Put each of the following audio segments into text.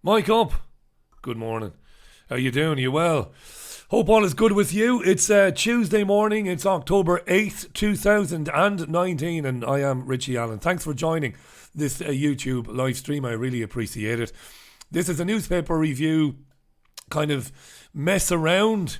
Mike up. Good morning. How you doing? You well? Hope all is good with you. It's Tuesday morning. It's October 8th, 2019, and I am Richie Allen. Thanks for joining this YouTube live stream. I really appreciate it. This is a newspaper review, kind of mess around.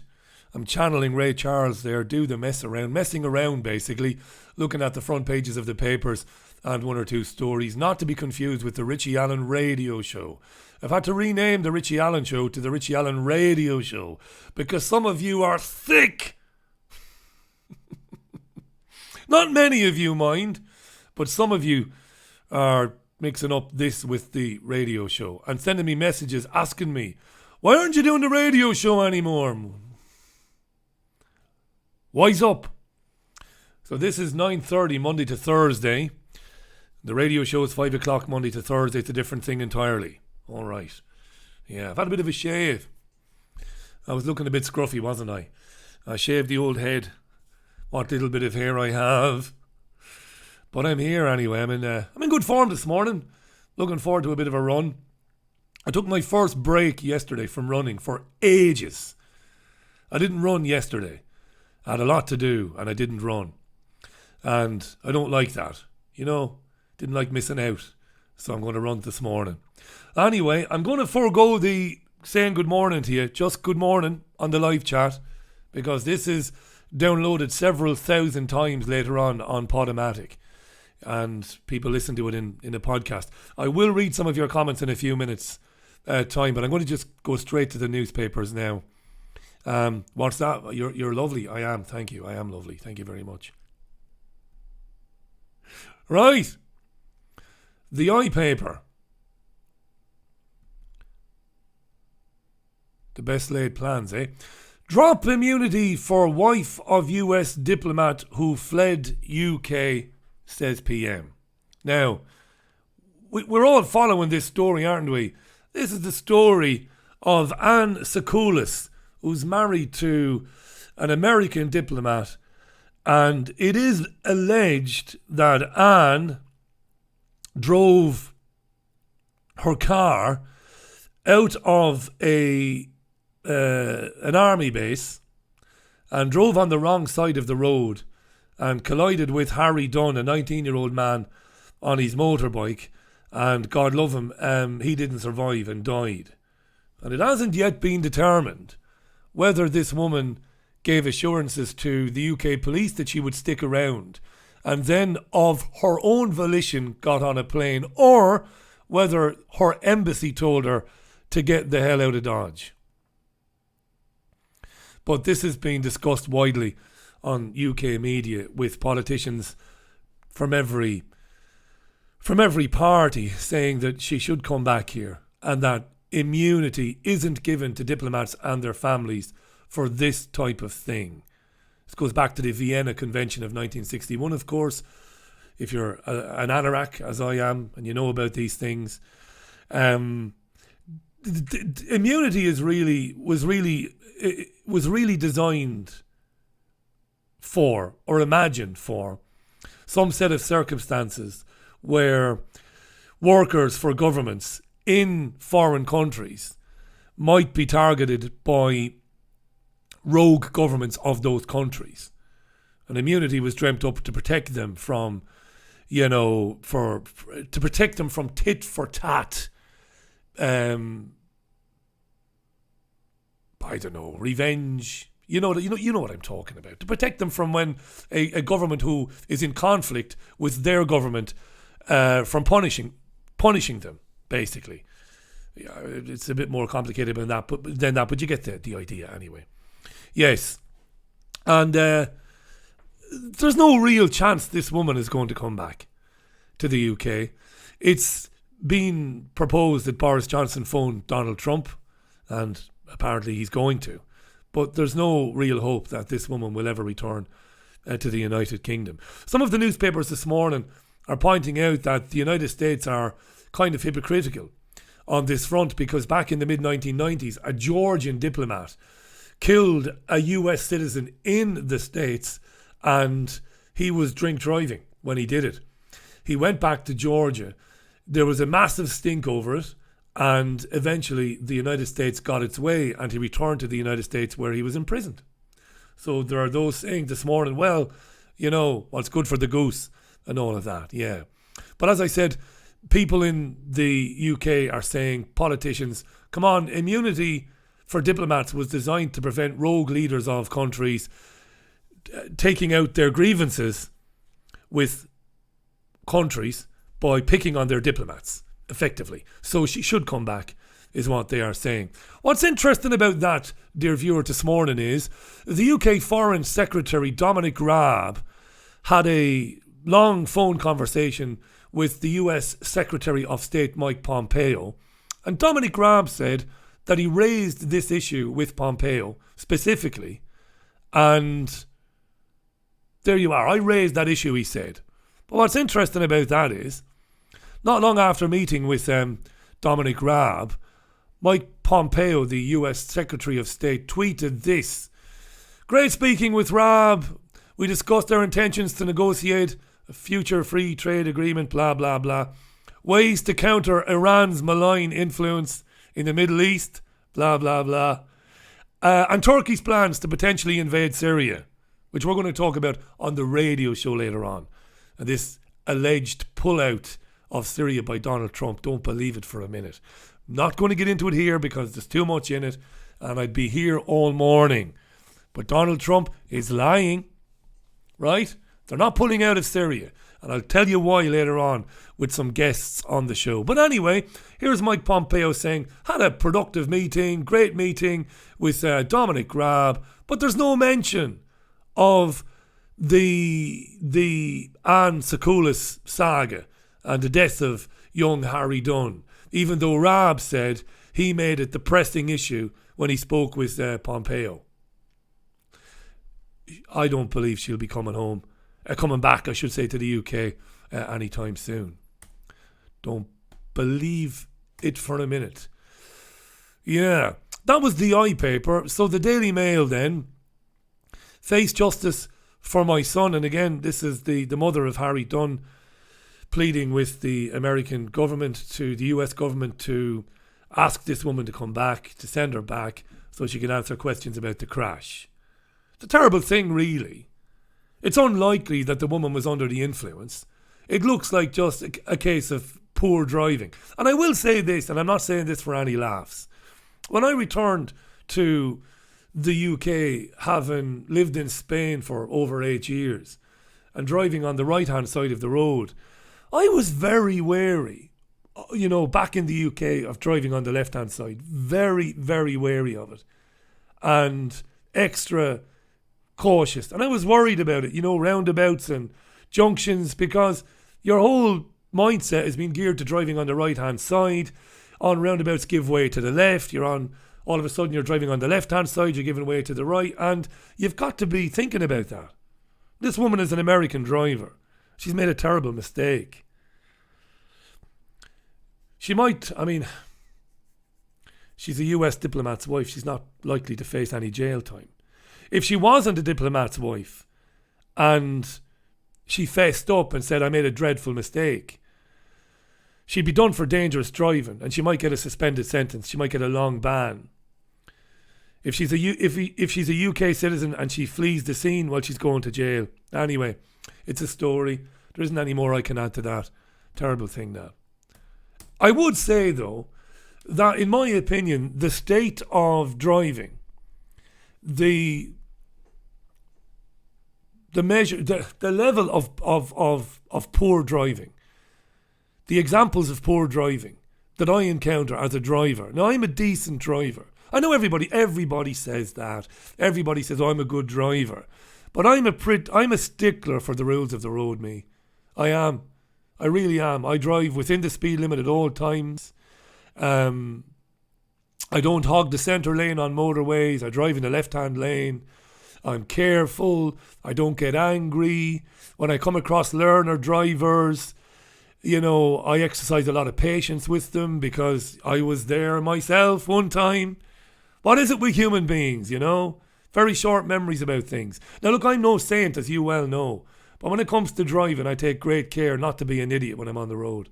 I'm channeling Ray Charles there. Do the messing around basically, looking at the front pages of the papers and one or two stories, not to be confused with the Richie Allen radio show. I've had to rename the Richie Allen show to the Richie Allen radio show because some of you are thick. Not many of you mind, but some of you are mixing up this with the radio show and sending me messages asking me, why aren't you doing the radio show anymore? Wise up. So this is 9:30 Monday to Thursday. The radio show is 5 o'clock Monday to Thursday. It's a different thing entirely. All right. Yeah, I've had a bit of a shave. I was looking a bit scruffy, wasn't I? I shaved the old head. What little bit of hair I have. But I'm here anyway. I'm in good form this morning. Looking forward to a bit of a run. I took my first break yesterday from running for ages. I didn't run yesterday. I had a lot to do and I didn't run. And I don't like that. You know, didn't like missing out. So I'm going to run this morning. Anyway, I'm going to forego the saying good morning to you, just good morning on the live chat, because this is downloaded several thousand times later on Podomatic, and people listen to it in a podcast. I will read some of your comments in a few minutes time, but I'm going to just go straight to the newspapers now. What's that? You're lovely. I am. Thank you. I am lovely. Thank you very much. Right. The iPaper. The best laid plans, eh? Drop immunity for wife of US diplomat who fled UK, says PM. Now, we're all following this story, aren't we? This is the story of Anne Sakoulis, who's married to an American diplomat, and it is alleged that Anne drove her car out of an army base and drove on the wrong side of the road and collided with Harry Dunn, a 19-year-old man, on his motorbike, and God love him, he didn't survive and died. And it hasn't yet been determined whether this woman gave assurances to the UK police that she would stick around and then of her own volition got on a plane, or whether her embassy told her to get the hell out of Dodge. But this has been discussed widely on UK media with politicians from every party saying that she should come back here and that immunity isn't given to diplomats and their families for this type of thing. This goes back to the Vienna Convention of 1961, of course. If you're an anorak, as I am, and you know about these things, immunity was really designed for, or imagined for, some set of circumstances where workers for governments in foreign countries might be targeted by rogue governments of those countries. And immunity was dreamt up to protect them from, to protect them from tit for tat, I don't know, revenge. You know what I'm talking about. To protect them from when a government who is in conflict with their government, from punishing them, basically. Yeah, it's a bit more complicated than that, but you get the idea anyway. Yes. And there's no real chance this woman is going to come back to the UK. It's been proposed that Boris Johnson phoned Donald Trump, and apparently he's going to. But there's no real hope that this woman will ever return to the United Kingdom. Some of the newspapers this morning are pointing out that the United States are kind of hypocritical on this front, because back in the mid-1990s, a Georgian diplomat killed a US citizen in the States, and he was drink driving when he did it. He went back to Georgia. There was a massive stink over it, And eventually the United States got its way and he returned to the United States where he was imprisoned. So there are those saying this morning, well, what's good for the goose and all of that, yeah. But as I said, people in the UK are saying, politicians, come on, immunity for diplomats was designed to prevent rogue leaders of countries taking out their grievances with countries by picking on their diplomats, effectively. So she should come back, is what they are saying. What's interesting about that, dear viewer, this morning is the UK Foreign Secretary Dominic Raab had a long phone conversation with the US Secretary of State Mike Pompeo, and Dominic Raab said that he raised this issue with Pompeo specifically, and there you are. I raised that issue, he said. But what's interesting about that is, not long after meeting with Dominic Raab, Mike Pompeo, the US Secretary of State, tweeted this: "Great speaking with Raab. We discussed our intentions to negotiate a future free trade agreement, blah, blah, blah. Ways to counter Iran's malign influence in the Middle East, blah, blah, blah. And Turkey's plans to potentially invade Syria," which we're going to talk about on the radio show later on. And this alleged pullout of Syria by Donald Trump, don't believe it for a minute. Not going to get into it here because there's too much in it and I'd be here all morning. But Donald Trump is lying, right? They're not pulling out of Syria. And I'll tell you why later on with some guests on the show. But anyway, here's Mike Pompeo saying, had a productive meeting, great meeting with Dominic Raab, but there's no mention of the Anne Secoulis saga and the death of young Harry Dunn, even though Raab said he made it the pressing issue when he spoke with Pompeo. I don't believe she'll be coming back, I should say, to the UK anytime soon. Don't believe it for a minute. Yeah, that was the I paper. So the Daily Mail then, face justice for my son. And again, this is the mother of Harry Dunn pleading with the American government, to the US government, to ask this woman to come back, to send her back so she can answer questions about the crash. It's a terrible thing, really. It's unlikely that the woman was under the influence. It looks like just a case of poor driving. And I will say this, and I'm not saying this for any laughs. When I returned to the UK, having lived in Spain for over 8 years and driving on the right-hand side of the road, I was very wary, back in the UK, of driving on the left-hand side. Very, very wary of it. And extra cautious. And I was worried about it, roundabouts and junctions, because your whole mindset has been geared to driving on the right-hand side. On roundabouts, give way to the left. All of a sudden, you're driving on the left-hand side, you're giving way to the right, and you've got to be thinking about that. This woman is an American driver. She's made a terrible mistake. She's a US diplomat's wife. She's not likely to face any jail time. If she wasn't a diplomat's wife and she fessed up and said, I made a dreadful mistake, she'd be done for dangerous driving and she might get a suspended sentence. She might get a long ban. If she's a UK citizen and she flees the scene, well, she's going to jail. Anyway, it's a story. There isn't any more I can add to that. Terrible thing, that. I would say, though, that in my opinion, the state of driving, the level of poor driving, the examples of poor driving that I encounter as a driver. Now, I'm a decent driver. I know everybody says that. Everybody says, I'm a good driver. But I'm a stickler for the rules of the road, me. I am. I really am. I drive within the speed limit at all times. I don't hog the centre lane on motorways. I drive in the left-hand lane. I'm careful. I don't get angry. When I come across learner drivers, I exercise a lot of patience with them because I was there myself one time. What is it with human beings, Very short memories about things. Now, look, I'm no saint, as you well know. But when it comes to driving, I take great care not to be an idiot when I'm on the road.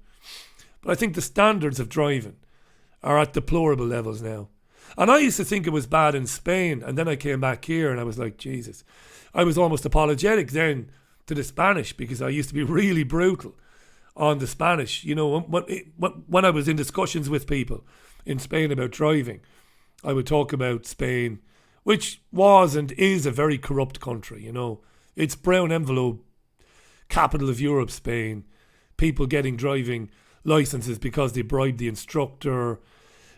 But I think the standards of driving are at deplorable levels now. And I used to think it was bad in Spain, and then I came back here and I was like, Jesus. I was almost apologetic then to the Spanish because I used to be really brutal on the Spanish. You know, when I was in discussions with people in Spain about driving, I would talk about Spain, which was and is a very corrupt country, you know. It's brown envelope, capital of Europe, Spain. People getting driving licenses because they bribed the instructor.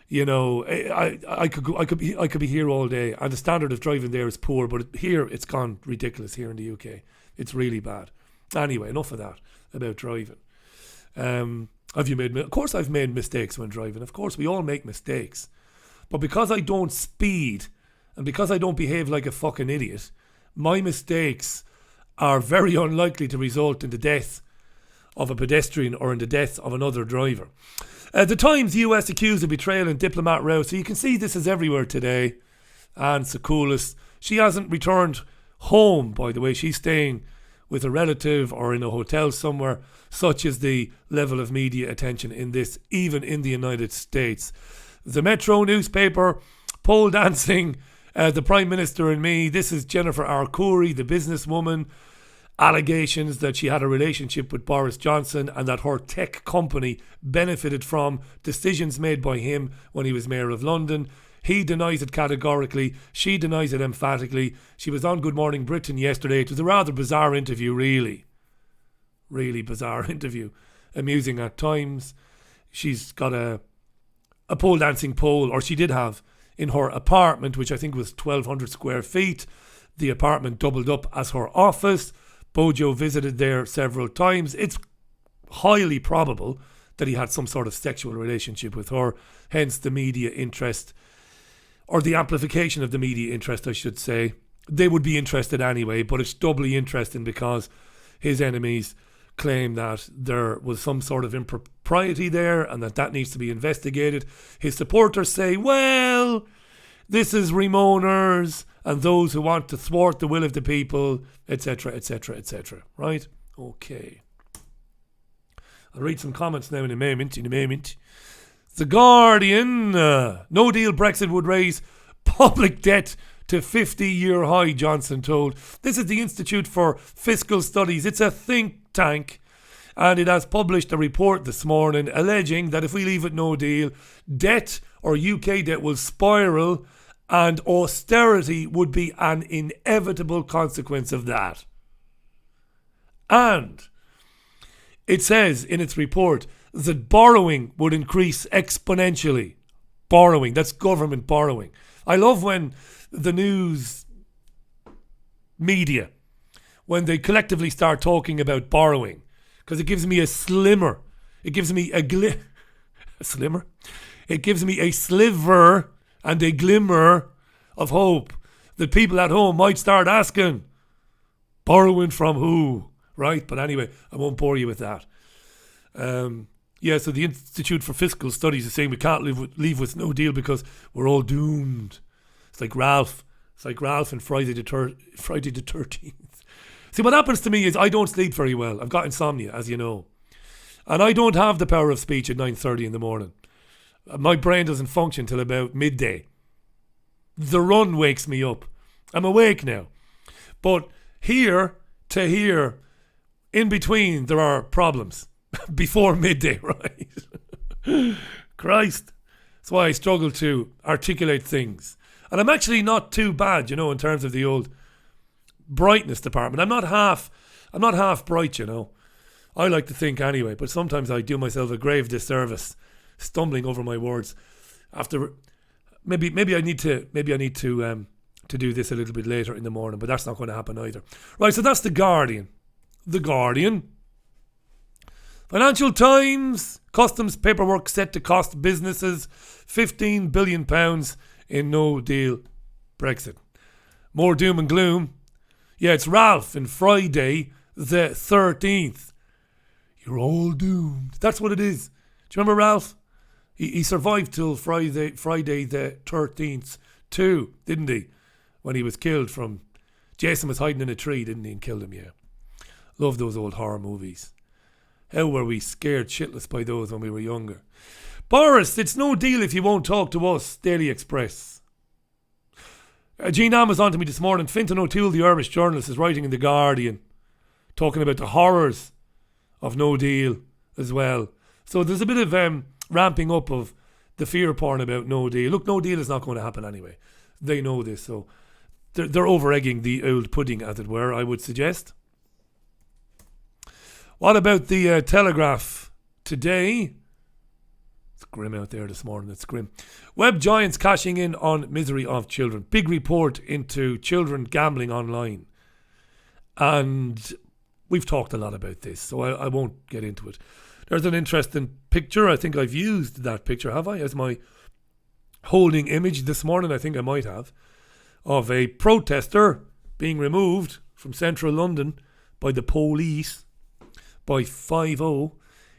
You know, I could be here all day, and the standard of driving there is poor, but here it's gone ridiculous here in the UK. It's really bad. Anyway, enough of that about driving. Of course I've made mistakes when driving. Of course we all make mistakes. But because I don't speed and because I don't behave like a fucking idiot, my mistakes are very unlikely to result in the death of a pedestrian or in the death of another driver. The Times, US accused of betrayal in diplomat row. So you can see this is everywhere today. And Sakoulis, she hasn't returned home, by the way. She's staying with a relative or in a hotel somewhere. Such is the level of media attention in this, even in the United States. The Metro newspaper, pole dancing, the Prime Minister and me. This is Jennifer Arcuri, the businesswoman. Allegations that she had a relationship with Boris Johnson and that her tech company benefited from decisions made by him when he was Mayor of London. He denies it categorically. She denies it emphatically. She was on Good Morning Britain yesterday. It was a rather bizarre interview, really. Really bizarre interview. Amusing at times. She's got a pole dancing pole, or she did have, in her apartment, which I think was 1,200 square feet. The apartment doubled up as her office. Bojo visited there several times. It's highly probable that he had some sort of sexual relationship with her, hence the media interest, or the amplification of the media interest, I should say. They would be interested anyway, but it's doubly interesting because his enemies claim that there was some sort of impropriety there and that needs to be investigated. His supporters say, well, this is Remoaners and those who want to thwart the will of the people, etc., etc., etc. Right? Okay. I'll read some comments now in a moment. The Guardian. No deal Brexit would raise public debt to 50-year high, Johnson told. This is the Institute for Fiscal Studies. It's a think tank. And it has published a report this morning alleging that if we leave it no deal, debt or UK debt will spiral and austerity would be an inevitable consequence of that. And it says in its report that borrowing would increase exponentially. Borrowing, that's government borrowing. I love when the news media, when they collectively start talking about borrowing, because it gives me a slimmer. It gives me a slimmer? It gives me a sliver and a glimmer of hope that people at home might start asking, borrowing from who? Right? But anyway, I won't bore you with that. So the Institute for Fiscal Studies is saying we can't leave with no deal because we're all doomed. It's like Ralph. It's like Ralph and Friday the 13th. See, what happens to me is I don't sleep very well. I've got insomnia, as you know. And I don't have the power of speech at 9:30 in the morning. My brain doesn't function till about midday. The run wakes me up. I'm awake now. But here to here, in between, there are problems. Before midday, right? Christ. That's why I struggle to articulate things. And I'm actually not too bad, in terms of the old brightness department. I'm not half bright, I like to think anyway, but sometimes I do myself a grave disservice, stumbling over my words. After maybe I need to do this a little bit later in the morning, but that's not going to happen either. Right, so that's the Guardian. The Guardian. Financial Times. Customs paperwork set to cost businesses £15 billion in no deal Brexit. More doom and gloom. Yeah, it's Ralph and Friday the 13th. You're all doomed. That's what it is. Do you remember Ralph? He survived till Friday the 13th too, didn't he? When he was killed from... Jason was hiding in a tree, didn't he? And killed him, yeah. Love those old horror movies. How were we scared shitless by those when we were younger? Boris, it's no deal if you won't talk to us. Daily Express. Jean Ann was on to me this morning. Fintan O'Toole, the Irish journalist, is writing in The Guardian, talking about the horrors of no deal as well. So there's a bit of ramping up of the fear porn about no deal. Look, no deal is not going to happen anyway. They know this, so they're over-egging the old pudding, as it were, I would suggest. What about the Telegraph today? It's grim out there this morning, it's grim. Web giants cashing in on misery of children. Big report into children gambling online. And we've talked a lot about this, so I won't get into it. There's an interesting picture. I think I've used that picture, have I? As my holding image this morning, I think I might have. Of a protester being removed from central London by the police by 5-0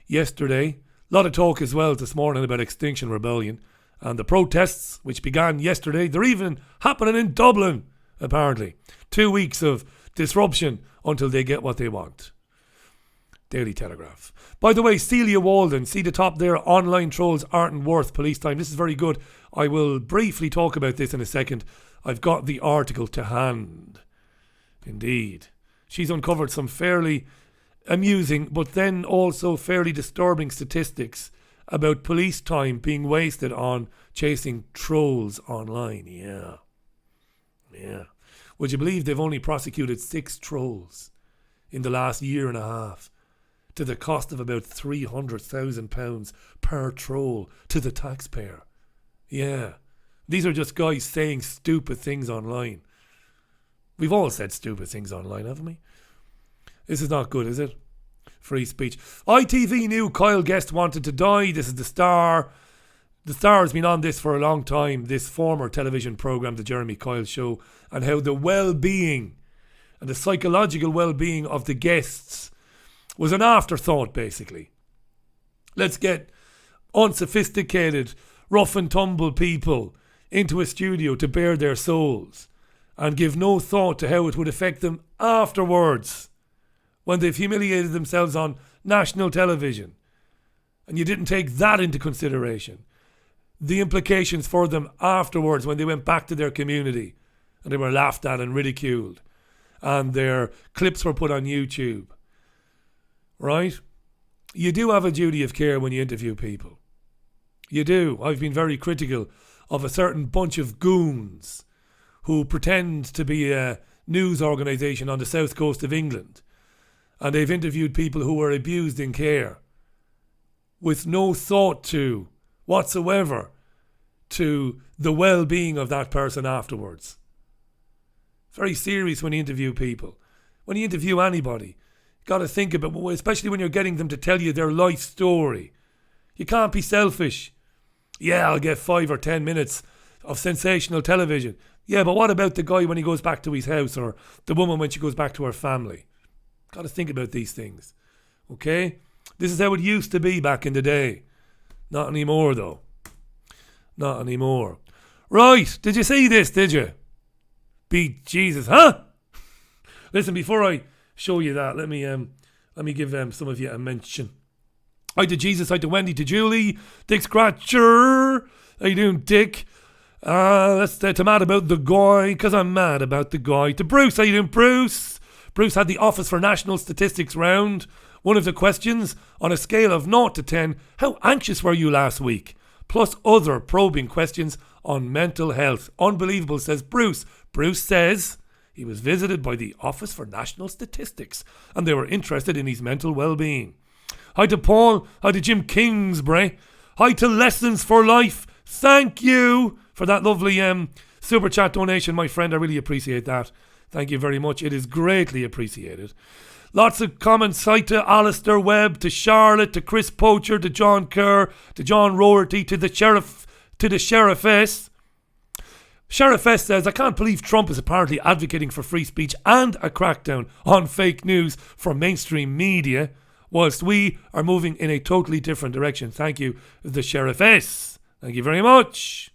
yesterday. A lot of talk as well this morning about Extinction Rebellion and the protests which began yesterday. They're even happening in Dublin, apparently. 2 weeks of disruption until they get what they want. Daily Telegraph. By the way, Celia Walden, see the top there, online trolls aren't worth police time. This is very good. I will briefly talk about this in a second. I've got the article to hand. Indeed. She's uncovered some fairly amusing but then also fairly disturbing statistics about police time being wasted on chasing trolls online. Yeah. Would you believe they've only prosecuted 6 trolls in the last year and a half to the cost of about £300,000 per troll to the taxpayer? Yeah. These are just guys saying stupid things online. We've all said stupid things online, haven't we? This is not good, is it? Free speech. ITV knew Kyle Guest wanted to die. This is The Star. The Star has been on this for a long time, this former television programme, The Jeremy Kyle Show, and how the well-being and the psychological well-being of the guests was an afterthought, basically. Let's get unsophisticated, rough and tumble people into a studio to bare their souls and give no thought to how it would affect them afterwards when they've humiliated themselves on national television. And you didn't take that into consideration. The implications for them afterwards when they went back to their community and they were laughed at and ridiculed and their clips were put on YouTube. Right? You do have a duty of care when you interview people. You do. I've been very critical of a certain bunch of goons who pretend to be a news organisation on the south coast of England, and they've interviewed people who were abused in care with no thought to whatsoever to the well-being of that person afterwards. Very serious when you interview people. When you interview anybody, you've got to think about, especially when you're getting them to tell you their life story. You can't be selfish. Yeah, I'll get 5 or 10 minutes of sensational television. Yeah, but what about the guy when he goes back to his house, or the woman when she goes back to her family? Got to think about these things. Okay? This is how it used to be back in the day. Not anymore, though. Not anymore. Right, did you see this, did you? Beat Jesus, huh? Listen, before I show you that, let me give some of you a mention. Hi to Jesus, hi to Wendy, to Julie, Dick Scratcher. How you doing, Dick? Let's to mad about the guy, because I'm mad about the guy. To Bruce, how you doing, Bruce? Bruce had the Office for National Statistics round. One of the questions, on a scale of 0 to 10, how anxious were you last week? Plus other probing questions on mental health. Unbelievable, says Bruce. Bruce says he was visited by the Office for National Statistics and they were interested in his mental well-being. Hi to Paul. Hi to Jim Kingsbury. Hi to Lessons for Life. Thank you for that lovely super chat donation, my friend. I really appreciate that. Thank you very much. It is greatly appreciated. Lots of comments. Hi to Alistair Webb, to Charlotte, to Chris Poacher, to John Kerr, to John Roherty, to the Sheriffess. Sheriffess says, I can't believe Trump is apparently advocating for free speech and a crackdown on fake news from mainstream media, whilst we are moving in a totally different direction. Thank you, the Sheriffess. Thank you very much.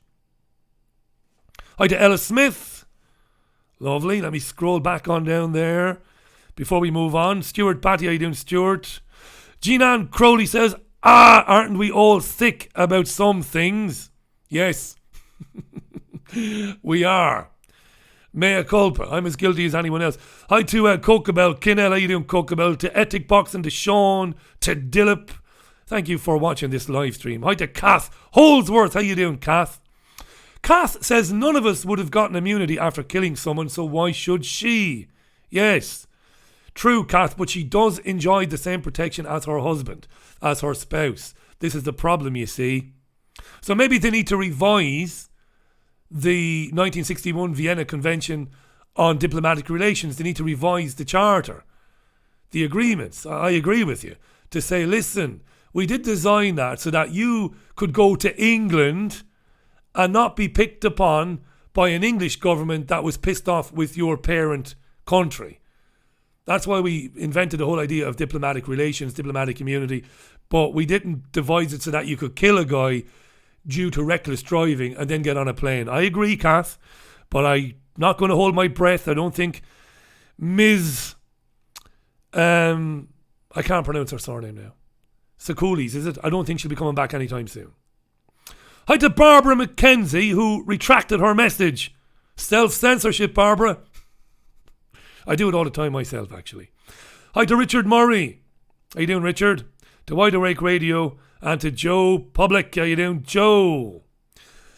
Hi to Ella Smith. Lovely. Let me scroll back on down there before we move on. Stuart Batty, how you doing, Stuart? Jean Ann Crowley says, Aren't we all sick about some things? Yes. We are. Mea culpa. I'm as guilty as anyone else. Hi to Cokebell. Kinnell, how you doing, Cokebell? To Ethic Boxing, to Sean, to Dillip. Thank you for watching this live stream. Hi to Kath Holdsworth. How you doing, Kath? Kath says none of us would have gotten immunity after killing someone, so why should she? Yes. True, Kath, but she does enjoy the same protection as her husband, as her spouse. This is the problem, you see. So maybe they need to revise the 1961 Vienna Convention on Diplomatic Relations. They need to revise the charter, the agreements. I agree with you. To say, listen, we did design that so that you could go to England and not be picked upon by an English government that was pissed off with your parent country. That's why we invented the whole idea of diplomatic relations, diplomatic immunity, but we didn't devise it so that you could kill a guy due to reckless driving and then get on a plane. I agree, Kath, but I'm not going to hold my breath. I don't think Ms. I can't pronounce her surname now. Sakulis, is it? I don't think she'll be coming back anytime soon. Hi to Barbara McKenzie, who retracted her message. Self-censorship, Barbara. I do it all the time myself, actually. Hi to Richard Murray. How you doing, Richard? To Wide Awake Radio. And to Joe Public. How you doing, Joe?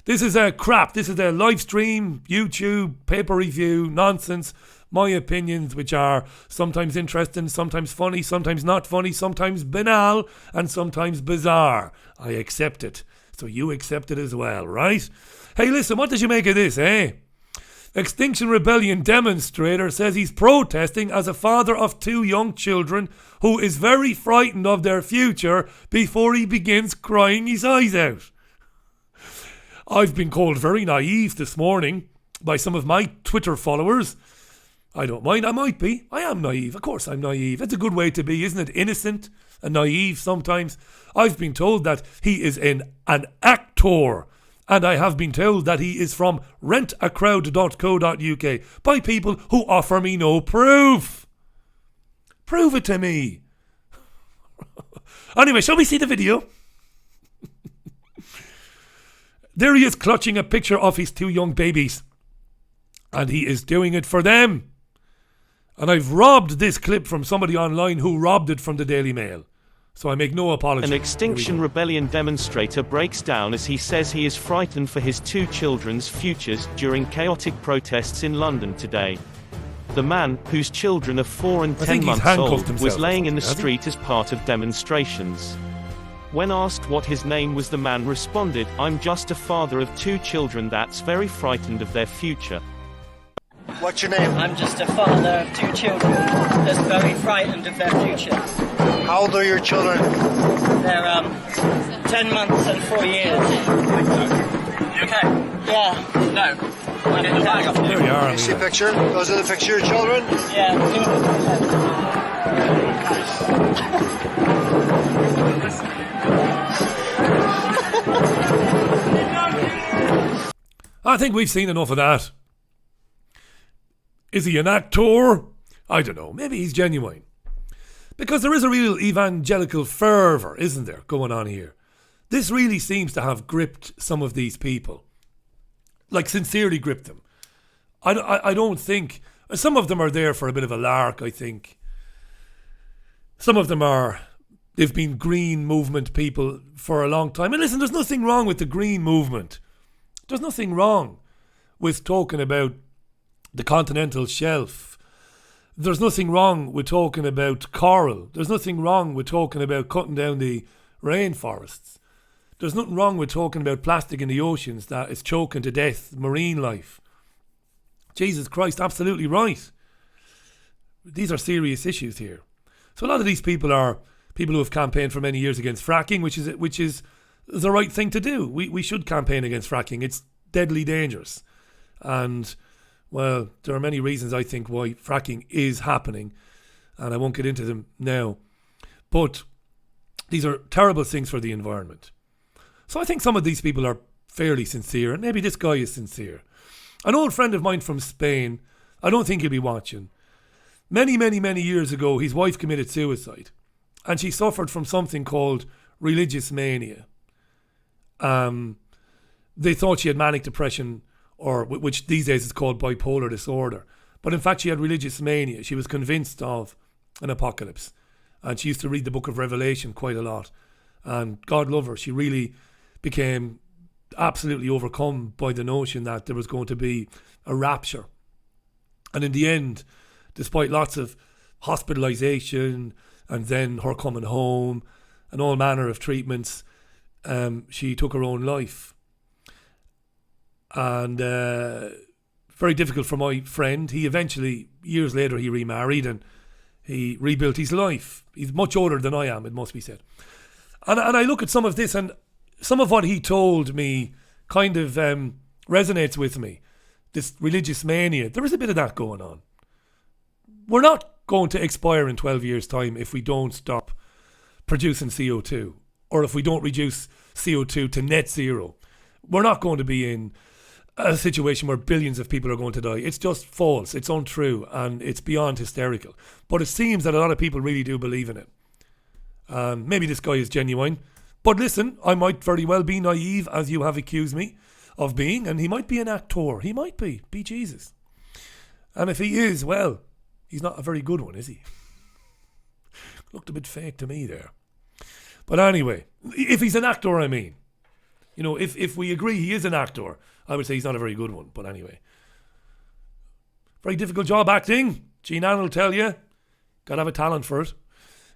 This is crap. This is a live stream, YouTube, paper review, nonsense. My opinions, which are sometimes interesting, sometimes funny, sometimes not funny, sometimes banal, and sometimes bizarre. I accept it. So you accept it as well, right? Hey, listen, what did you make of this, eh? Extinction Rebellion demonstrator says he's protesting as a father of 2 young children who is very frightened of their future before he begins crying his eyes out. I've been called very naive this morning by some of my Twitter followers. I don't mind, I might be. I am naive, of course I'm naive. It's a good way to be, isn't it? Innocent and naive sometimes. I've been told that he is an actor. And I have been told that he is from rentacrowd.co.uk by people who offer me no proof. Prove it to me. Anyway, shall we see the video? There he is clutching a picture of his 2 young babies. And he is doing it for them. And I've robbed this clip from somebody online who robbed it from the Daily Mail. So I make no apology. An Extinction Rebellion demonstrator breaks down as he says he is frightened for his 2 children's futures during chaotic protests in London today. The man, whose children are 4 and 10 months old, was laying in the street as part of demonstrations. When asked what his name was, the man responded, "I'm just a father of 2 children that's very frightened of their future." What's your name? I'm just a father of 2 children that's very frightened of their future. How old are your children? They're 10 months and 4 years. You okay? Yeah. No. I need the bag off you. There you are. You see a picture? Those are the picture of your children? Yeah. I think we've seen enough of that. Is he an actor? I don't know. Maybe he's genuine. Because there is a real evangelical fervour, isn't there, going on here? This really seems to have gripped some of these people. Like, sincerely gripped them. I don't think... Some of them are there for a bit of a lark, I think. Some of them are... They've been green movement people for a long time. And listen, there's nothing wrong with the green movement. There's nothing wrong with talking about the continental shelf. There's nothing wrong with talking about coral. There's nothing wrong with talking about cutting down the rainforests. There's nothing wrong with talking about plastic in the oceans that is choking to death marine life. Jesus Christ, absolutely right. These are serious issues here. So a lot of these people are people who have campaigned for many years against fracking, which is the right thing to do. We should campaign against fracking. It's deadly dangerous. And, well, there are many reasons, I think, why fracking is happening. And I won't get into them now. But these are terrible things for the environment. So I think some of these people are fairly sincere. And maybe this guy is sincere. An old friend of mine from Spain, I don't think he'll be watching. Many, many, many years ago, his wife committed suicide. And she suffered from something called religious mania. They thought she had manic depression, or which these days is called bipolar disorder. But in fact, she had religious mania. She was convinced of an apocalypse. And she used to read the book of Revelation quite a lot. And God love her, she really became absolutely overcome by the notion that there was going to be a rapture. And in the end, despite lots of hospitalisation and then her coming home and all manner of treatments, she took her own life. And very difficult for my friend. He eventually, years later, he remarried and he rebuilt his life. He's much older than I am, it must be said. And I look at some of this, and some of what he told me kind of resonates with me. This religious mania, there is a bit of that going on. We're not going to expire in 12 years' time if we don't stop producing CO2, or if we don't reduce CO2 to net zero. We're not going to be in a situation where billions of people are going to die. It's just false, it's untrue, and it's beyond hysterical. But it seems that a lot of people really do believe in it. Maybe this guy is genuine. But listen, I might very well be naive, as you have accused me of being, and he might be an actor. He might be Jesus. And if he is, well, he's not a very good one, is he? Looked a bit fake to me there. But anyway, if he's an actor, I mean. You know, if we agree he is an actor, I would say he's not a very good one. But anyway. Very difficult job acting. Gene Allen will tell you. Got to have a talent for it.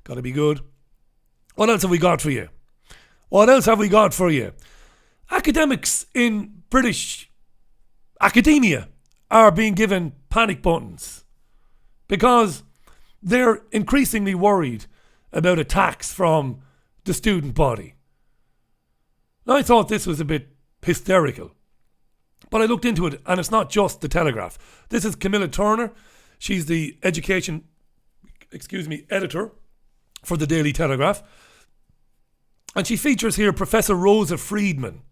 Got to be good. What else have we got for you? What else have we got for you? Academics in British academia are being given panic buttons because they're increasingly worried about attacks from the student body. Now, I thought this was a bit hysterical, but I looked into it, and it's not just the Telegraph. This is Camilla Turner. She's the education, editor for the Daily Telegraph. And she features here Professor Rosa Friedman.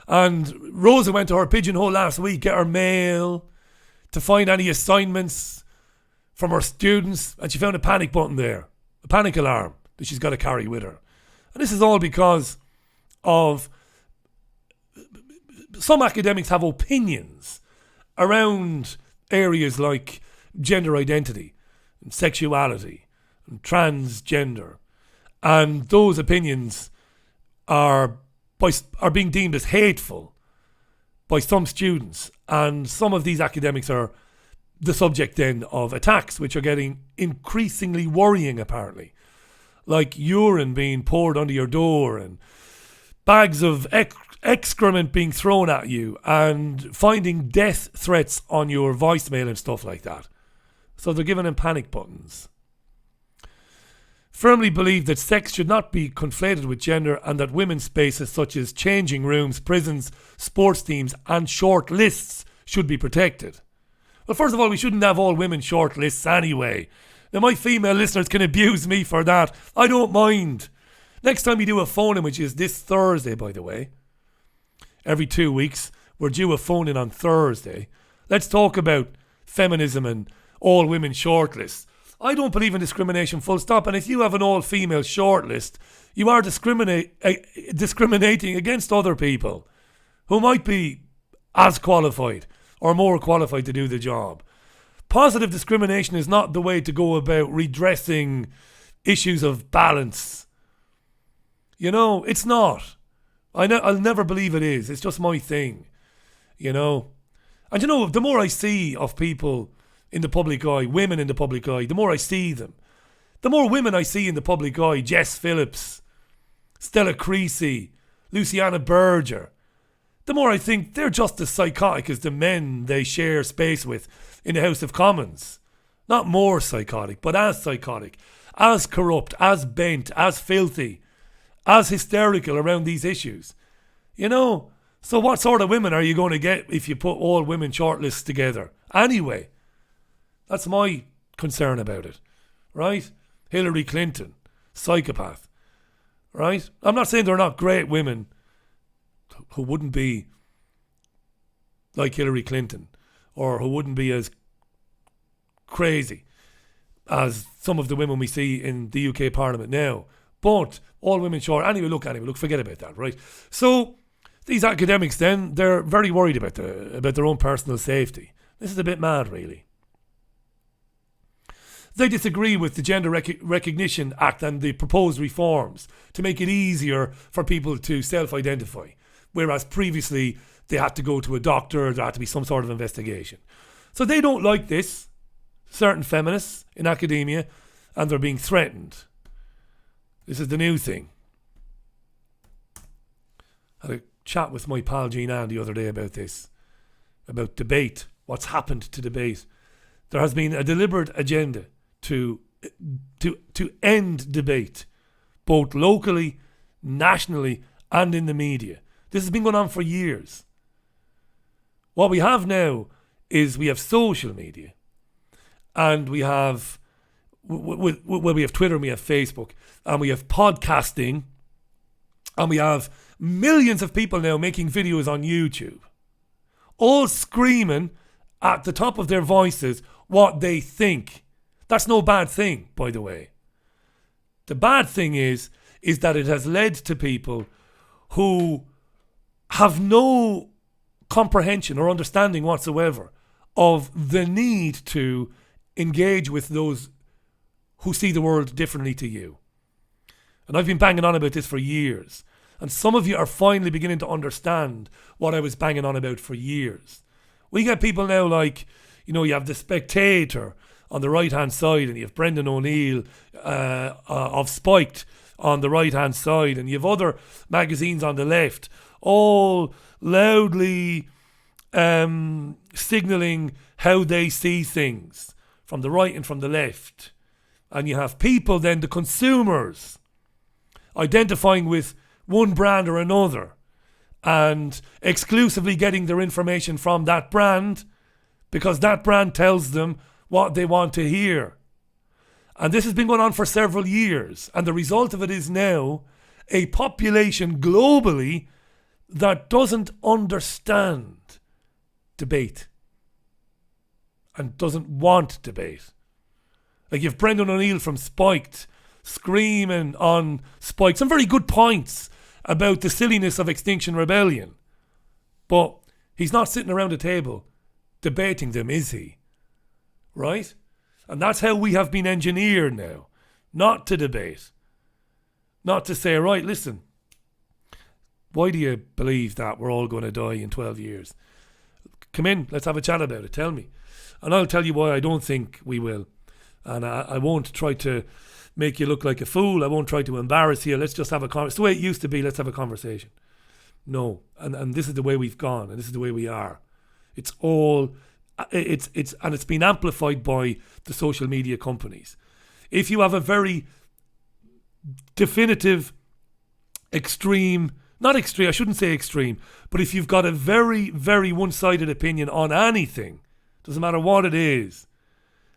And Rosa went to her pigeonhole last week, get her mail, to find any assignments from her students, and she found a panic button there, a panic alarm that she's got to carry with her. And this is all because of some academics have opinions around areas like gender identity and sexuality and transgender. And those opinions are being deemed as hateful by some students. And some of these academics are the subject then of attacks, which are getting increasingly worrying, apparently. Like urine being poured under your door and bags of excrement being thrown at you and finding death threats on your voicemail and stuff like that. So they're giving them panic buttons. Firmly believe that sex should not be conflated with gender, and that women's spaces such as changing rooms, prisons, sports teams and short lists should be protected. Well, first of all, we shouldn't have all women short lists anyway. Now, my female listeners can abuse me for that. I don't mind. Next time we do a phone-in, which is this Thursday, by the way, every 2 weeks, we're due a phone-in on Thursday. Let's talk about feminism and all women short lists. I don't believe in discrimination, full stop. And if you have an all-female shortlist, you are discriminating against other people who might be as qualified or more qualified to do the job. Positive discrimination is not the way to go about redressing issues of balance. You know, it's not. I'll never believe it is. It's just my thing. You know. And you know, the more I see of people in the public eye, women in the public eye, the more I see them. The more women I see in the public eye, Jess Phillips, Stella Creasy, Luciana Berger, the more I think they're just as psychotic as the men they share space with in the House of Commons. Not more psychotic, but as psychotic, as corrupt, as bent, as filthy, as hysterical around these issues. You know, so what sort of women are you going to get if you put all women shortlists together? Anyway, that's my concern about it, right? Hillary Clinton, psychopath, right? I'm not saying they're not great women who wouldn't be like Hillary Clinton or who wouldn't be as crazy as some of the women we see in the UK Parliament now. But all women short. Anyway, look, forget about that, right? So these academics then, they're very worried about their own personal safety. This is a bit mad, really. They disagree with the Gender Recognition Act and the proposed reforms to make it easier for people to self-identify, whereas previously they had to go to a doctor, there had to be some sort of investigation. So they don't like this, certain feminists in academia, and they're being threatened. This is the new thing. I had a chat with my pal Jean Ann the other day about this, about debate, what's happened to debate. There has been a deliberate agenda to end debate, both locally, nationally, and in the media. This has been going on for years. What we have now is we have social media, and we have we have Twitter, and we have Facebook, and we have podcasting, and we have millions of people now making videos on YouTube, all screaming at the top of their voices what they think. That's no bad thing, by the way. The bad thing is that it has led to people who have no comprehension or understanding whatsoever of the need to engage with those who see the world differently to you. And I've been banging on about this for years. And some of you are finally beginning to understand what I was banging on about for years. We get people now like, you have The Spectator on the right-hand side, and you have Brendan O'Neill of Spiked on the right-hand side, and you have other magazines on the left, all loudly signalling how they see things from the right and from the left. And you have people then, the consumers, identifying with one brand or another and exclusively getting their information from that brand because that brand tells them what they want to hear. And this has been going on for several years, and the result of it is now a population globally that doesn't understand debate and doesn't want debate. Like, you have Brendan O'Neill from Spiked screaming on Spiked some very good points about the silliness of Extinction Rebellion, but he's not sitting around a table debating them, is he? Right? And that's how we have been engineered now. Not to debate. Not to say, right, listen, why do you believe that we're all going to die in 12 years? Come in, let's have a chat about it, tell me. And I'll tell you why I don't think we will. And I won't try to make you look like a fool. I won't try to embarrass you. Let's just have a conversation. It's the way it used to be. Let's have a conversation. No. And this is the way we've gone. And this is the way we are. It's all... It's been amplified by the social media companies. If you have a very definitive, extreme, not extreme, I shouldn't say extreme, but if you've got a very, very one-sided opinion on anything, doesn't matter what it is,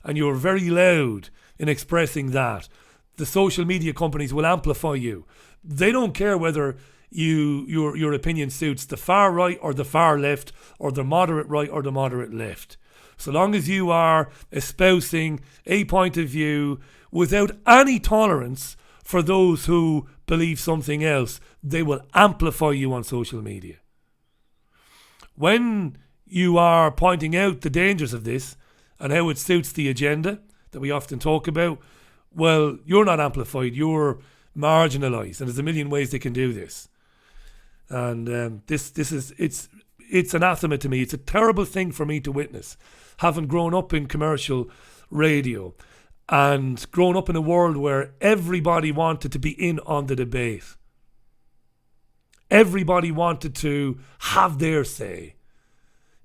and you're very loud in expressing that, the social media companies will amplify you. They don't care whether your opinion suits the far right or the far left or the moderate right or the moderate left. So long as you are espousing a point of view without any tolerance for those who believe something else, they will amplify you on social media. When you are pointing out the dangers of this and how it suits the agenda that we often talk about, well, you're not amplified, you're marginalised, and there's a million ways they can do this. And it's anathema to me. It's a terrible thing for me to witness, having grown up in commercial radio and grown up in a world where everybody wanted to be in on the debate. Everybody wanted to have their say.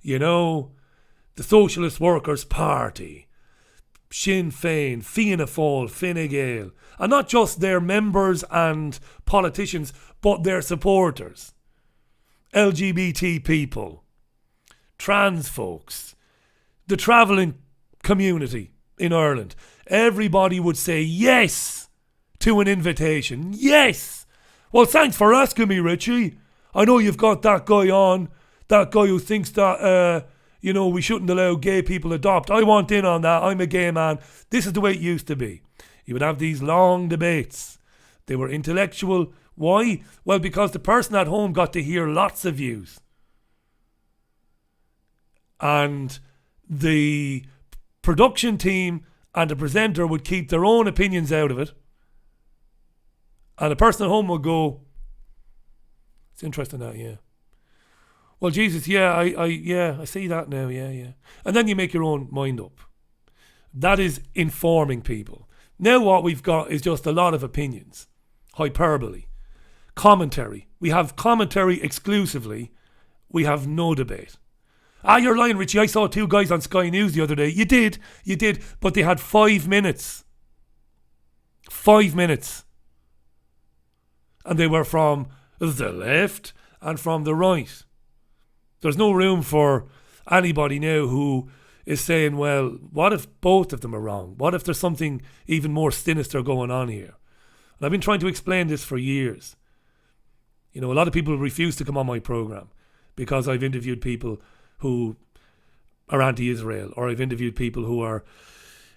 The Socialist Workers' Party, Sinn Féin, Fianna Fáil, Fine Gael, and not just their members and politicians, but their supporters. LGBT people, trans folks, the travelling community in Ireland. Everybody would say yes to an invitation. Yes! Well, thanks for asking me, Richie. I know you've got that guy on, that guy who thinks that, we shouldn't allow gay people adopt. I want in on that. I'm a gay man. This is the way it used to be. You would have these long debates They were intellectual. Why? Well, because the person at home got to hear lots of views. And the production team and the presenter would keep their own opinions out of it. And the person at home would go, it's interesting that, yeah. Well, Jesus, yeah, I see that now, yeah. And then you make your own mind up. That is informing people. Now what we've got is just a lot of opinions. Hyperbole. Commentary. We have commentary exclusively. We have no debate. You're lying, Richie. I saw 2 guys on Sky News the other day. You did. But they had 5 minutes. 5 minutes. And they were from the left and from the right. There's no room for anybody now who is saying, well, what if both of them are wrong? What if there's something even more sinister going on here? And I've been trying to explain this for years. You know, a lot of people refuse to come on my programme because I've interviewed people who are anti-Israel, or I've interviewed people who are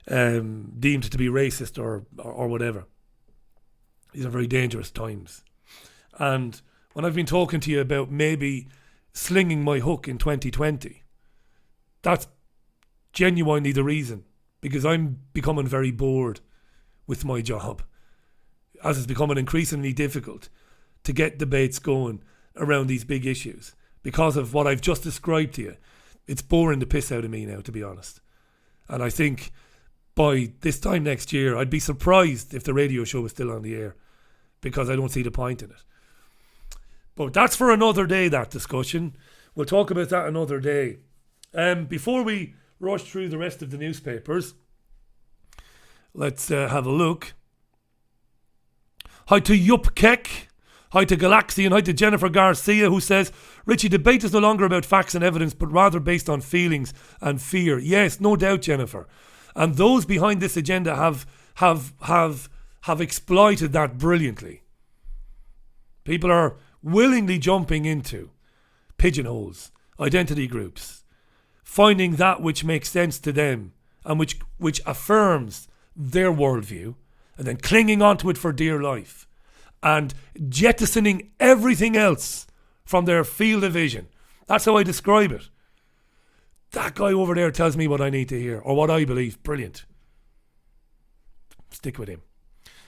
deemed to be racist or whatever. These are very dangerous times. And when I've been talking to you about maybe slinging my hook in 2020, that's genuinely the reason, because I'm becoming very bored with my job, as it's becoming increasingly difficult to get debates going around these big issues because of what I've just described to you. It's boring the piss out of me now, to be honest. And I think by this time next year, I'd be surprised if the radio show was still on the air, because I don't see the point in it. But that's for another day, that discussion. We'll talk about that another day. Before we rush through the rest of the newspapers, let's have a look. Hi to Yup Keck. Hi to Galaxy, and hi to Jennifer Garcia, who says, Richie, debate is no longer about facts and evidence, but rather based on feelings and fear. Yes, no doubt, Jennifer. And those behind this agenda have exploited that brilliantly. People are willingly jumping into pigeonholes, identity groups, finding that which makes sense to them and which affirms their worldview, and then clinging onto it for dear life, and jettisoning everything else from their field of vision. That's how I describe it. That guy over there tells me what I need to hear, or what I believe. Brilliant. Stick with him.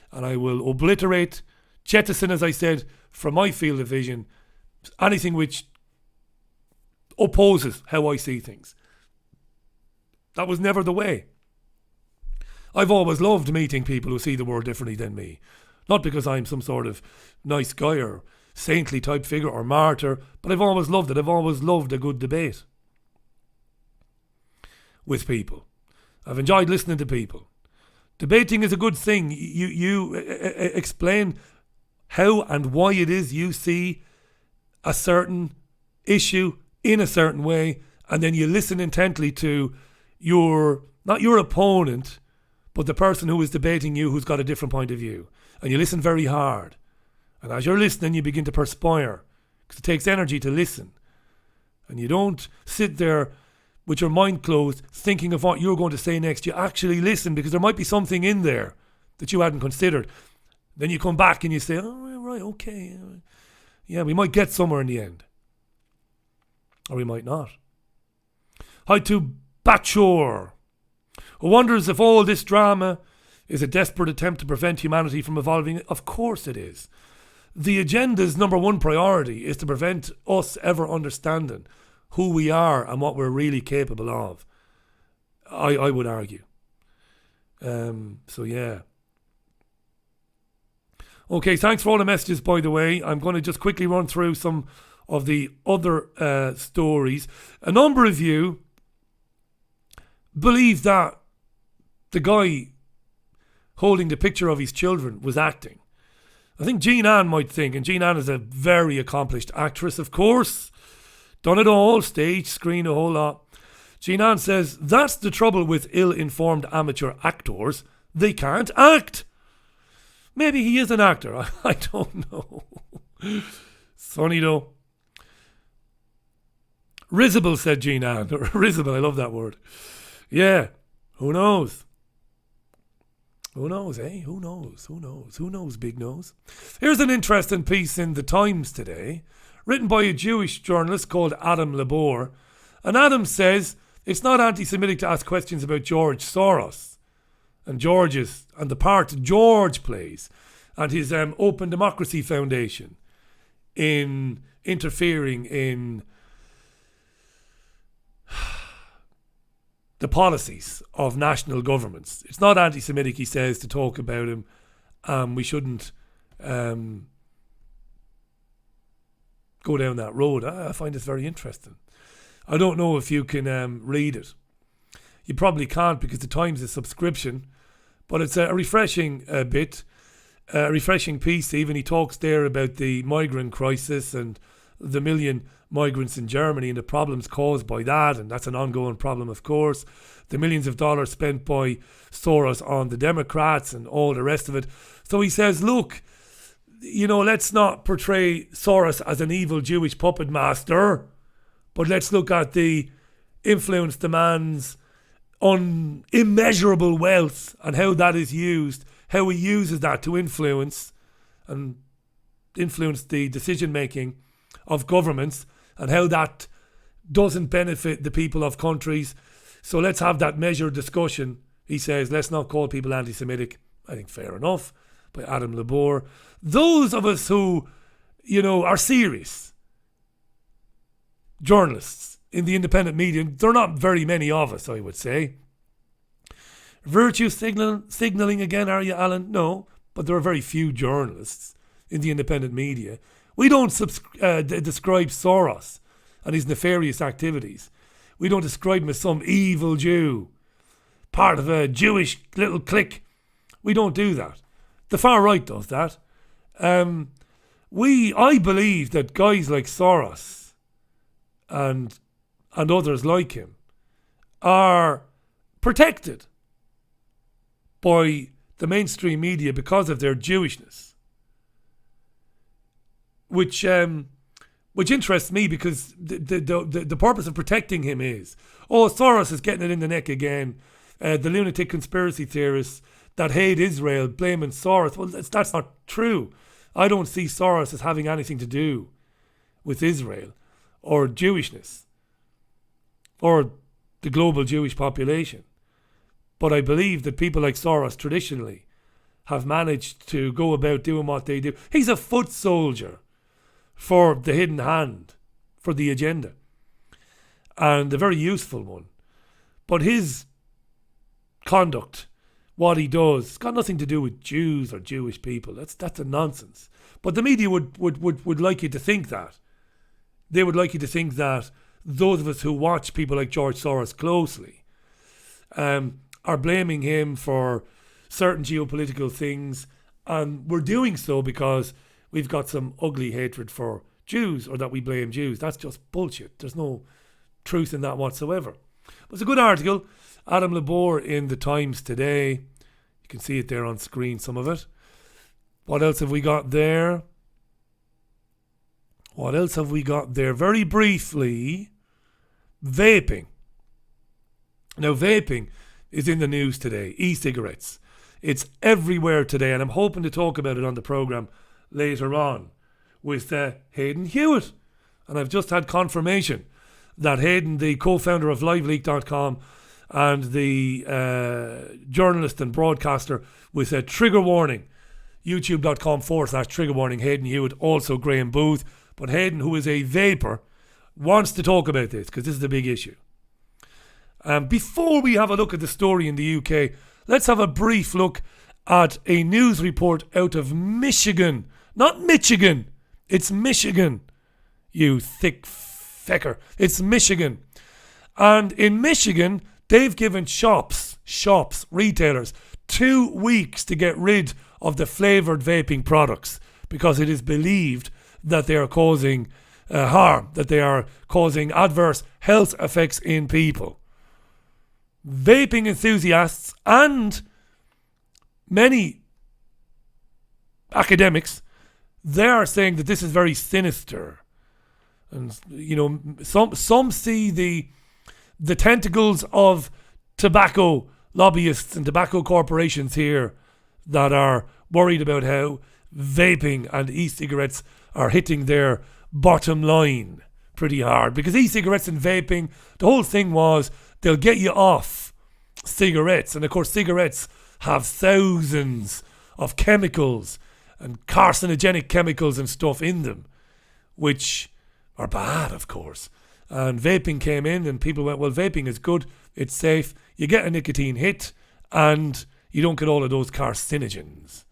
And I will obliterate, jettison, as I said, from my field of vision, anything which opposes how I see things. That was never the way. I've always loved meeting people who see the world differently than me. Not because I'm some sort of nice guy or saintly type figure or martyr, but I've always loved it. I've always loved a good debate with people. I've enjoyed listening to people. Debating is a good thing. You explain how and why it is you see a certain issue in a certain way, and then you listen intently to not your opponent, but the person who is debating you, who's got a different point of view. And you listen very hard. And as you're listening, you begin to perspire, because it takes energy to listen. And you don't sit there with your mind closed thinking of what you're going to say next. You actually listen, because there might be something in there that you hadn't considered. Then you come back and you say, oh, right, okay. Yeah, we might get somewhere in the end. Or we might not. Hi to Bachor, who wonders if all this drama is a desperate attempt to prevent humanity from evolving. Of course it is. The agenda's number one priority is to prevent us ever understanding who we are and what we're really capable of. I would argue. So yeah. Okay, thanks for all the messages, by the way. I'm going to just quickly run through some of the other stories. A number of you believe that the guy holding the picture of his children was acting. I think Jean Ann might think, and Jean Ann is a very accomplished actress, of course. Done it all, stage, screen, a whole lot. Jean Ann says, that's the trouble with ill-informed amateur actors. They can't act. Maybe he is an actor. I don't know. It's funny though. Risible, said Jean Ann. Risible, I love that word. Yeah, who knows? Who knows, eh? Who knows? Who knows? Who knows, big nose? Here's an interesting piece in the Times today, written by a Jewish journalist called Adam Labor. And Adam says it's not anti-Semitic to ask questions about George Soros and the part George plays and his Open Democracy Foundation in interfering in the policies of national governments. It's not anti-Semitic, he says, to talk about him. We shouldn't go down that road. I find this very interesting. I don't know if you can read it. You probably can't because the Times is subscription, but it's a refreshing bit, a refreshing piece. Even he talks there about the migrant crisis and the million migrants in Germany and the problems caused by that, and that's an ongoing problem, of course. The millions of dollars spent by Soros on the Democrats and all the rest of it. So he says, look, let's not portray Soros as an evil Jewish puppet master, but let's look at the influence the man's immeasurable wealth and how that is used, how he uses that to influence the decision making of governments, and how that doesn't benefit the people of countries. So let's have that measured discussion. He says, let's not call people anti-Semitic. I think fair enough, by Adam Labor. Those of us who, are serious journalists in the independent media, there are not very many of us, I would say. Virtue signalling again, are you, Alan? No, but there are very few journalists in the independent media. We don't describe Soros and his nefarious activities. We don't describe him as some evil Jew, part of a Jewish little clique. We don't do that. The far right does that. I believe that guys like Soros and others like him are protected by the mainstream media because of their Jewishness. Which interests me because the purpose of protecting him is, Soros is getting it in the neck again. The lunatic conspiracy theorists that hate Israel blaming Soros. Well, that's not true. I don't see Soros as having anything to do with Israel or Jewishness or the global Jewish population. But I believe that people like Soros traditionally have managed to go about doing what they do. He's a foot soldier for the hidden hand, for the agenda, and a very useful one. But his conduct, what he does, it's got nothing to do with Jews or Jewish people. That's a nonsense. But the media would like you to think that. They would like you to think that those of us who watch people like George Soros closely are blaming him for certain geopolitical things, and we're doing so because we've got some ugly hatred for Jews, or that we blame Jews. That's just bullshit. There's no truth in that whatsoever. But it's a good article. Adam Labor in the Times today. You can see it there on screen, some of it. What else have we got there? Very briefly, vaping. Now, vaping is in the news today. E-cigarettes. It's everywhere today, and I'm hoping to talk about it on the programme later on with Hayden Hewitt. And I've just had confirmation that Hayden, the co-founder of LiveLeak.com and the journalist and broadcaster with a trigger warning, youtube.com/trigger warning, Hayden Hewitt, also Graham Booth. But Hayden, who is a vapor, wants to talk about this because this is a big issue. Before we have a look at the story in the UK, let's have a brief look at a news report out of Michigan. Not Michigan. It's Michigan. You thick fecker. It's Michigan. And in Michigan, they've given shops, retailers, 2 weeks to get rid of the flavoured vaping products because it is believed that they are causing harm, that they are causing adverse health effects in people. Vaping enthusiasts and many academics, they are saying that this is very sinister. And, some see the tentacles of tobacco lobbyists and tobacco corporations here that are worried about how vaping and e-cigarettes are hitting their bottom line pretty hard. Because e-cigarettes and vaping, the whole thing was they'll get you off cigarettes. And of course cigarettes have thousands of chemicals and carcinogenic chemicals and stuff in them, which are bad, of course. And vaping came in and people went, well, vaping is good, it's safe, you get a nicotine hit and you don't get all of those carcinogens.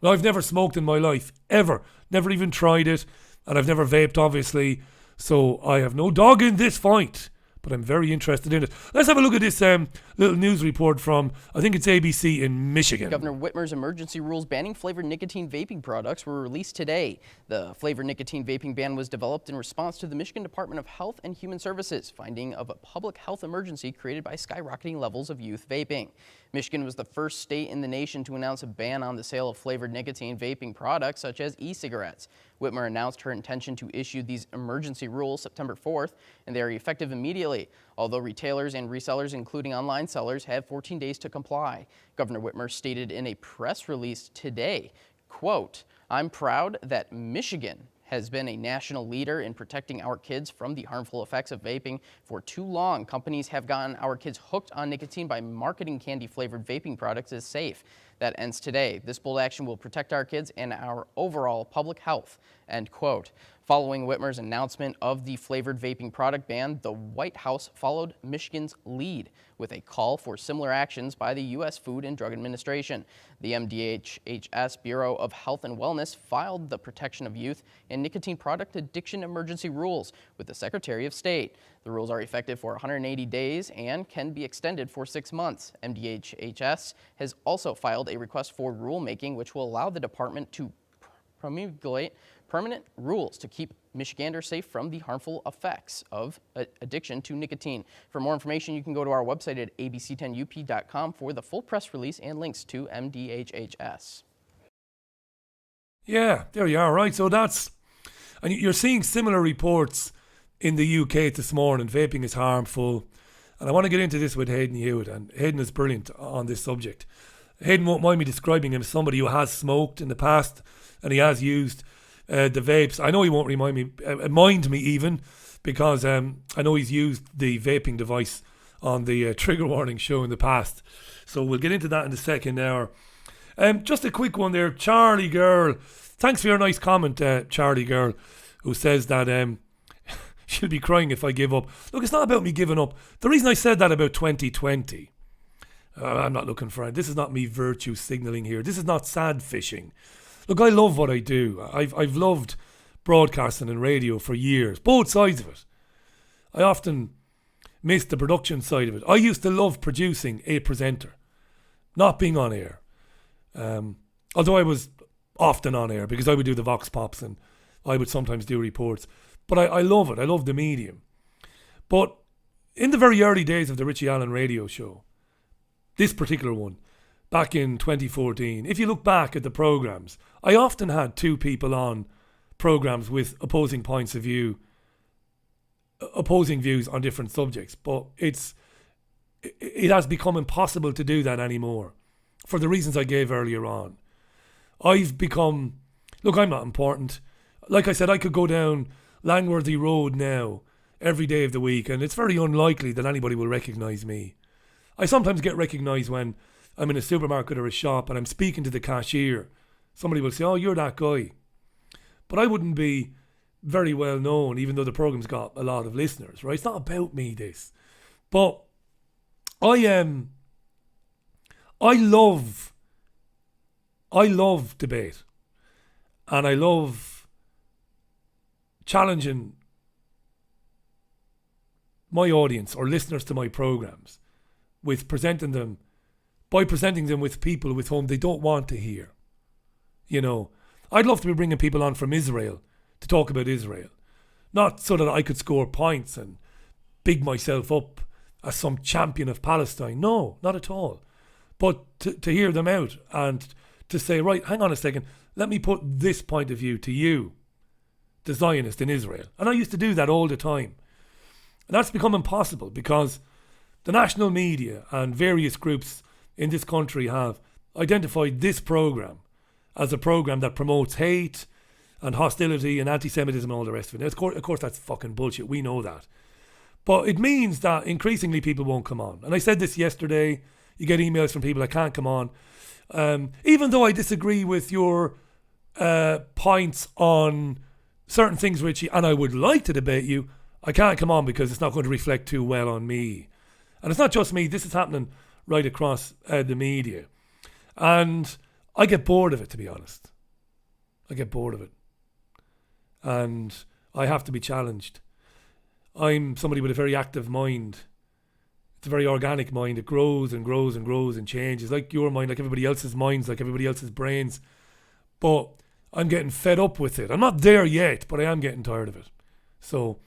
Now, I've never smoked in my life, ever. Never even tried it. And I've never vaped, obviously. So I have no dog in this fight. But I'm very interested in it. Let's have a look at this little news report from, I think it's ABC in Michigan. Governor Whitmer's emergency rules banning flavored nicotine vaping products were released today. The flavored nicotine vaping ban was developed in response to the Michigan Department of Health and Human Services finding of a public health emergency created by skyrocketing levels of youth vaping. Michigan was the first state in the nation to announce a ban on the sale of flavored nicotine vaping products such as e-cigarettes. Whitmer announced her intention to issue these emergency rules September 4th, and they are effective immediately, although retailers and resellers, including online sellers, have 14 days to comply. Governor Whitmer stated in a press release today, quote, "I'm proud that Michigan has been a national leader in protecting our kids from the harmful effects of vaping. For too long, companies have gotten our kids hooked on nicotine by marketing candy-flavored vaping products as safe. That ends today. This bold action will protect our kids and our overall public health," end quote. Following Whitmer's announcement of the flavored vaping product ban, the White House followed Michigan's lead with a call for similar actions by the U.S. Food and Drug Administration. The MDHHS Bureau of Health and Wellness filed the Protection of Youth and Nicotine Product Addiction Emergency Rules with the Secretary of State. The rules are effective for 180 days and can be extended for 6 months. MDHHS has also filed a request for rulemaking which will allow the department to promulgate permanent rules to keep Michiganders safe from the harmful effects of addiction to nicotine. For more information, you can go to our website at abc10up.com for the full press release and links to MDHHS. Yeah, there you are, right? So that's, and you're seeing similar reports in the UK this morning. Vaping is harmful. And I want to get into this with Hayden Hewitt, and Hayden is brilliant on this subject. Hayden won't mind me describing him as somebody who has smoked in the past and he has used the vapes. I know he won't mind me even, because I know he's used the vaping device on the trigger warning show in the past. So we'll get into that in the second hour. Just a quick one there. Charlie Girl. Thanks for your nice comment, Charlie Girl, who says that she'll be crying if I give up. Look, it's not about me giving up. The reason I said that about 2020, I'm not looking for it. This is not me virtue signalling here. This is not sad fishing. Look, I love what I do. I've loved broadcasting and radio for years, both sides of it. I often miss the production side of it. I used to love producing a presenter, not being on air. Although I was often on air because I would do the Vox Pops and I would sometimes do reports. But I love it. I love the medium. But in the very early days of the Richie Allen radio show, this particular one, back in 2014, if you look back at the programmes, I often had two people on programmes with opposing points of view, opposing views on different subjects. But it has become impossible to do that anymore for the reasons I gave earlier on. I've become, look, I'm not important. Like I said, I could go down Langworthy Road now every day of the week and it's very unlikely that anybody will recognise me. I sometimes get recognised when I'm in a supermarket or a shop and I'm speaking to the cashier. Somebody will say, "Oh, you're that guy." But I wouldn't be very well known, even though the program's got a lot of listeners, right? It's not about me, this. But I love debate. And I love challenging my audience or listeners to my programs with presenting them with people with whom they don't want to hear. You know, I'd love to be bringing people on from Israel to talk about Israel. Not so that I could score points and big myself up as some champion of Palestine. No, not at all. But to hear them out and to say, right, hang on a second, let me put this point of view to you, the Zionist in Israel. And I used to do that all the time. And that's become impossible because the national media and various groups in this country have identified this program as a program that promotes hate and hostility and anti-Semitism and all the rest of it. Now, of course, that's fucking bullshit. We know that. But it means that increasingly people won't come on. And I said this yesterday. You get emails from people that can't come on. Even though I disagree with your points on certain things, Richie, and I would like to debate you, I can't come on because it's not going to reflect too well on me. And it's not just me. This is happening right across the media. And I get bored of it, to be honest. I get bored of it. And I have to be challenged. I'm somebody with a very active mind. It's a very organic mind. It grows and grows and grows and changes. Like your mind, like everybody else's minds, like everybody else's brains. But I'm getting fed up with it. I'm not there yet, but I am getting tired of it. So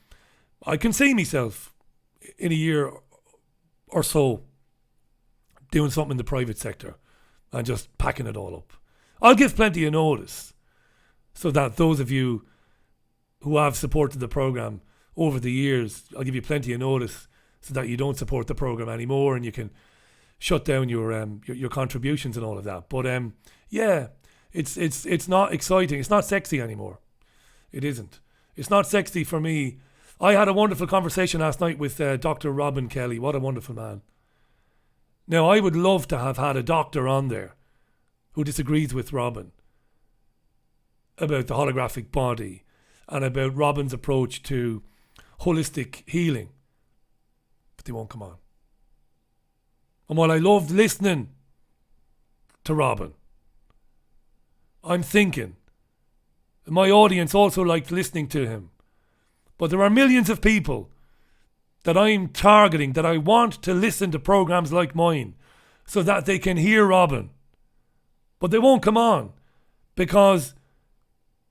I can see myself in a year or so doing something in the private sector and just packing it all up. I'll give plenty of notice so that those of you who have supported the programme over the years, I'll give you plenty of notice so that you don't support the programme anymore and you can shut down your contributions and all of that. But yeah, it's not exciting. It's not sexy anymore. It isn't. It's not sexy for me. I had a wonderful conversation last night with Dr. Robin Kelly. What a wonderful man. Now, I would love to have had a doctor on there who disagrees with Robin about the holographic body and about Robin's approach to holistic healing. But they won't come on. And while I loved listening to Robin, I'm thinking my audience also liked listening to him. But there are millions of people that I'm targeting that I want to listen to programs like mine so that they can hear Robin. But they won't come on because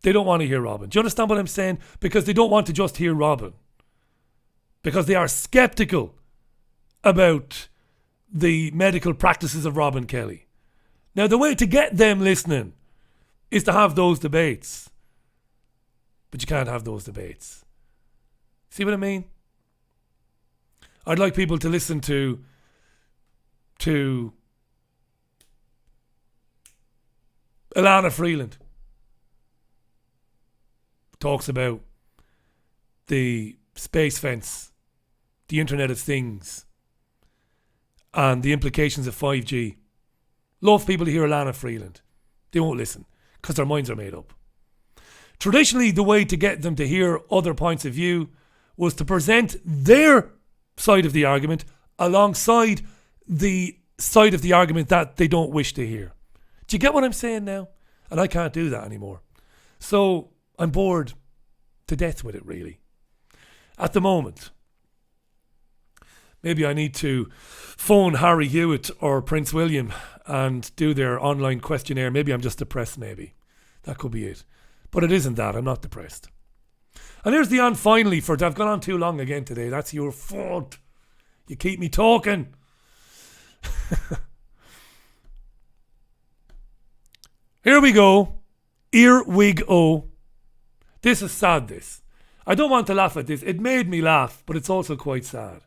they don't want to hear Robin. Do you understand what I'm saying? Because they don't want to just hear Robin. Because they are skeptical about the medical practices of Robin Kelly. Now, the way to get them listening is to have those debates. But you can't have those debates. See what I mean? I'd like people to listen to Ilana Freeland. Talks about the space fence, the Internet of Things, and the implications of 5G. Love people to hear Ilana Freeland. They won't listen because their minds are made up. Traditionally, the way to get them to hear other points of view was to present their side of the argument alongside the side of the argument that they don't wish to hear. Do you get what I'm saying now? And I can't do that anymore. So I'm bored to death with it, really. At the moment. Maybe I need to phone Harry Hewitt or Prince William and do their online questionnaire. Maybe I'm just depressed, maybe. That could be it. But it isn't that. I'm not depressed. And here's the on finally for I've gone on too long again today. That's your fault. You keep me talking. Here we go. Earwig-o. This is sad, this. I don't want to laugh at this. It made me laugh, but it's also quite sad.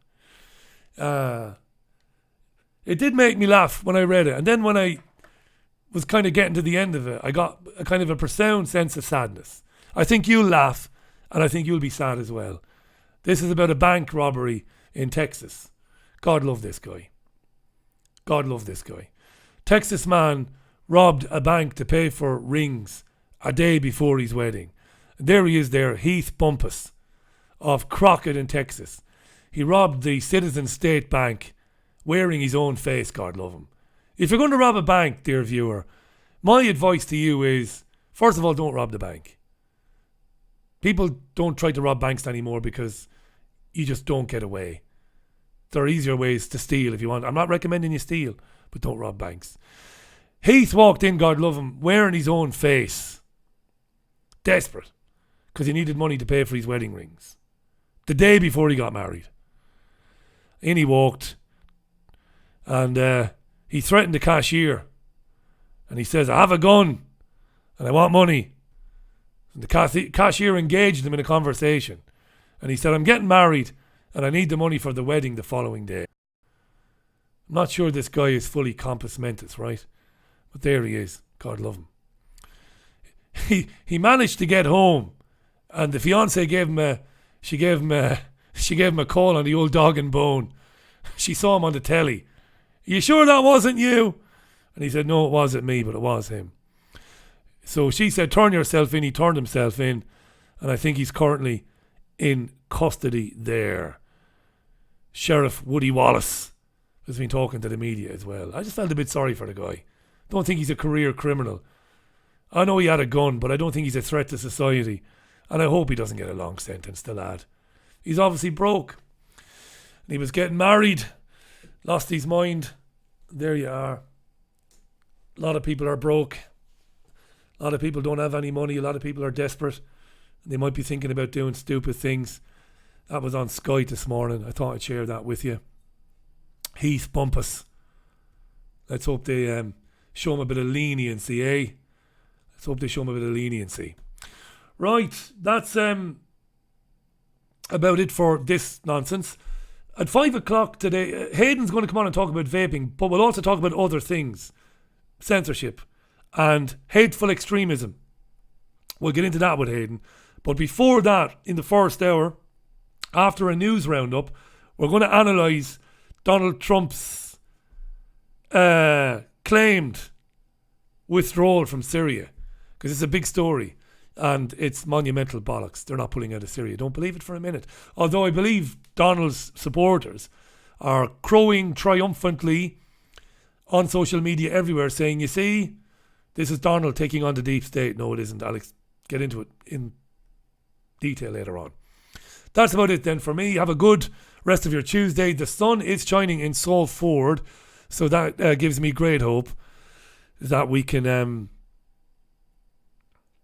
It did make me laugh when I read it. And then when I was kind of getting to the end of it, I got a kind of a profound sense of sadness. I think you'll laugh, and I think you'll be sad as well. This is about a bank robbery in Texas. God love this guy. God love this guy. Texas man robbed a bank to pay for rings a day before his wedding. And there he is there, Heath Bumpus of Crockett in Texas. He robbed the Citizen State Bank wearing his own face, God love him. If you're going to rob a bank, dear viewer, my advice to you is, first of all, don't rob the bank. People don't try to rob banks anymore because you just don't get away. There are easier ways to steal if you want. I'm not recommending you steal, but don't rob banks. Heath walked in, God love him, wearing his own face. Desperate. Because he needed money to pay for his wedding rings. The day before he got married. In he walked. And he threatened the cashier. And he says, I have a gun. And I want money. And the cashier engaged him in a conversation. And he said, I'm getting married. And I need the money for the wedding the following day. I'm not sure this guy is fully compos mentis, right? But there he is. God love him. He managed to get home, and the fiancée gave him a call on the old dog and bone. She saw him on the telly. Are you sure that wasn't you? And he said, no, it wasn't me, but it was him. So she said, turn yourself in. He turned himself in, and I think he's currently in custody there. Sheriff Woody Wallace has been talking to the media as well. I just felt a bit sorry for the guy. Don't think he's a career criminal. I know he had a gun, but I don't think he's a threat to society. And I hope he doesn't get a long sentence, the lad. He's obviously broke. And he was getting married, lost his mind. There you are. A lot of people are broke. A lot of people don't have any money. A lot of people are desperate. They might be thinking about doing stupid things. That was on Sky this morning. I thought I'd share that with you. Heath Bumpus. Let's hope they show him a bit of leniency, eh? Let's hope they show him a bit of leniency. Right, that's about it for this nonsense. At 5 o'clock today, Hayden's going to come on and talk about vaping, but we'll also talk about other things. Censorship and hateful extremism. We'll get into that with Hayden. But before that, in the first hour, after a news roundup, we're going to analyse Donald Trump's claimed withdrawal from Syria, because it's a big story and it's monumental bollocks. They're not pulling out of Syria. Don't believe it for a minute. Although I believe Donald's supporters are crowing triumphantly on social media everywhere saying, you see, this is Donald taking on the deep state. No, it isn't. I'll get into it in detail later on. That's about it then for me. Have a good rest of your Tuesday. The sun is shining in Salford, so that gives me great hope that we can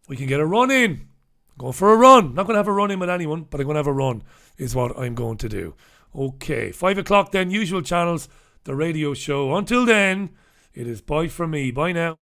get a run in. I'm going for a run. Not going to have a run in with anyone, but I'm going to have a run is what I'm going to do. Okay, 5 o'clock then, usual channels, the radio show. Until then, it is bye from me. Bye now.